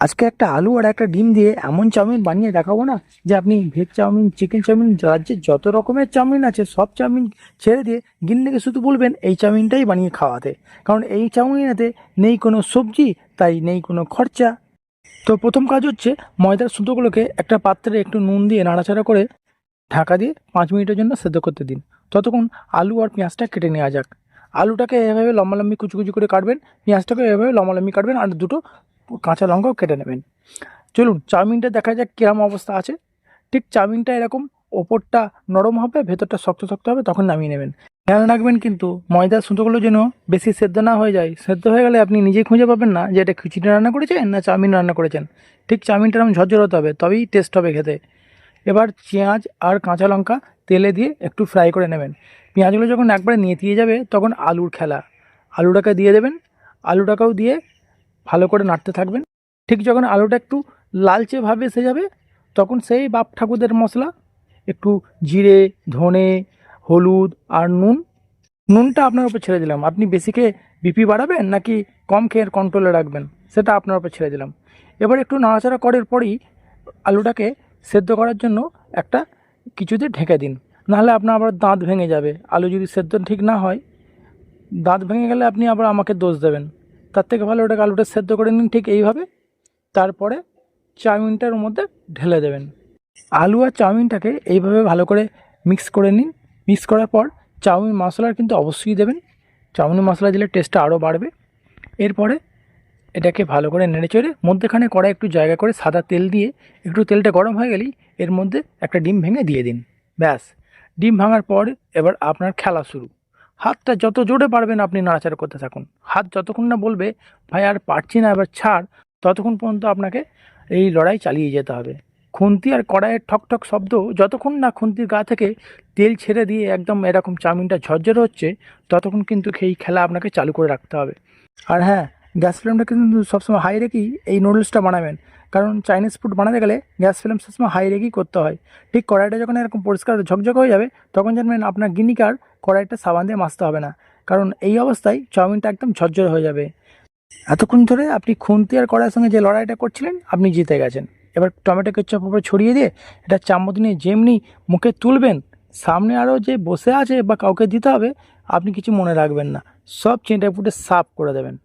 আজকে একটা আলু আর একটা ডিম দিয়ে এমন চাউমিন বানিয়ে দেখাবো না, যে আপনি ভেজ চাউমিন, চিকেন চাউমিন, রাজ্যে যত রকমের চাউমিন আছে সব চাউমিন ছেড়ে দিয়ে গিন্নিকে শুধু বলবেন এই চাউমিনটাই বানিয়ে খাওয়াতে। কারণ এই চাউমিনেতে নেই কোনো সবজি, তাই নেই কোনো খরচা। তো প্রথম কাজ হচ্ছে, ময়দার সুতোগুলোকে একটা পাত্রে একটু নুন দিয়ে নাড়াচাড়া করে ঢাকা দিয়ে 5 মিনিটের জন্য সেদ্ধ করতে দিন। ততক্ষণ আলু আর পেঁয়াজটা কেটে নেওয়া যাক। আলুটাকে এভাবে লম্বালম্বি কুচি কুচি করে কাটবেন, পেঁয়াজটাকে এভাবে লম্বালম্বি কাটবেন, আর দুটো কাঁচা লঙ্কাও কেটে নেবেন। চলুন চাউমিনটা দেখা যাক কিরম অবস্থা আছে। ঠিক চাউমিনটা এরকম ওপরটা নরম হবে, ভেতরটা শক্ত শক্ত হবে, তখন নামিয়ে নেবেন। খেয়াল রাখবেন কিন্তু ময়দার সুতোগুলো যেন বেশি সেদ্ধ না হয়ে যায়। সেদ্ধ হয়ে গেলে আপনি নিজেই খুঁজে পাবেন না যে এটা খিচুড়ি রান্না করেছেন না চাউমিন রান্না করেছেন। ঠিক চাউমিনটা এরকম ঝরঝর হতে হবে, তবেই টেস্ট হবে খেতে। এবার পেঁয়াজ আর কাঁচা লঙ্কা তেলে দিয়ে একটু ফ্রাই করে নেবেন। পেঁয়াজগুলো যখন একবারে নেতিয়ে যাবে তখন আলুর খেলা, আলুটাকে দিয়ে দেবেন। আলুটাকেও দিয়ে ভালো করে নাড়তে থাকবেন। ঠিক যখন আলুটা একটু লালচে ভাবে এসে যাবে, তখন সেই বাপ ঠাকুরদের মশলা, একটু জিরে, ধনে, হলুদ আর নুন। নুনটা আপনার উপর ছেড়ে দিলাম, আপনি বেশি খেয়ে বিপি বাড়াবেন নাকি কম খেয়ে কন্ট্রোলে রাখবেন সেটা আপনার উপর ছেড়ে দিলাম। এবার একটু নাড়াচাড়া করার পরই আলুটাকে সেদ্ধ করার জন্য একটা কিছুতে ঢেকে দিন, নাহলে আপনার আবার দাঁত ভেঙে যাবে। আলু যদি সেদ্ধ ঠিক না হয়, দাঁত ভেঙে গেলে আপনি আবার আমাকে দোষ দেবেন। তার থেকে ভালো ওটাকে আলুটা সেদ্ধ করে নিন ঠিক এইভাবে। তারপরে চাউমিনটার মধ্যে ঢেলে দেবেন। আলু আর চাউমিনটাকে এইভাবে ভালো করে মিক্স করে নিন। মিক্স করার পর চাউমিন মশলার কিন্তু অবশ্যই দেবেন। চাউমিন মশলা দিলে টেস্টটা আরও বাড়বে। এরপরে এটাকে ভালো করে নেড়েচড়ে মধ্যেখানে কড়াই একটু জায়গা করে সাদা তেল দিয়ে, একটু তেলটা গরম হয়ে গেলেই এর মধ্যে একটা ডিম ভেঙে দিয়ে দিন। ব্যাস, ডিম ভাঙার পর এবার আপনার খেলা শুরু। হাতটা যত জোরে পারবেন আপনি নাড়াচাড়া করতে থাকুন। হাত যতক্ষণ না বলবে ভাই আর পারছি না এবার ছাড়, ততক্ষণ পর্যন্ত আপনাকে এই লড়াই চালিয়ে যেতে হবে। খুন্তি আর কড়াইয়ের ঠকঠক শব্দ যতক্ষণ না খুন্তির গা থেকে তেল ছেড়ে দিয়ে একদম এরকম চাউমিনটা ঝরঝরে হচ্ছে, ততক্ষণ কিন্তু এই খেলা আপনাকে চালু করে রাখতে হবে। আর হ্যাঁ, গ্যাস ফ্লেমটা কিন্তু সবসময় হাই রেখেই এই নুডলসটা বানাবেন। কারণ চাইনিজ ফুড বানাতে গেলে গ্যাস ফ্লেম সবসময় হাই রেখেই করতে হয়। ঠিক কড়াইটা যখন এরকম পরিষ্কার ঝকঝক হয়ে যাবে, তখন জানবেন আপনার গিনিকার কড়াইটা সাবান দিয়ে মাজতে হবে না। কারণ এই অবস্থায় চাউমিনটা একদম ঝরঝরে হয়ে যাবে। এতক্ষণ ধরে আপনি খুন্তি আর কড়াইয়ের সঙ্গে যে লড়াইটা করছিলেন, আপনি জিতে গেছেন। এবার টমেটো কেচাপ উপরে ছড়িয়ে দিয়ে এটা চামচ নিয়ে যেমনি মুখে তুলবেন, সামনে আরও যে বসে আছে বা কাউকে দিতে হবে, আপনি কিছু মনে রাখবেন না, সব চেটে পুটে সাফ করে দেবেন।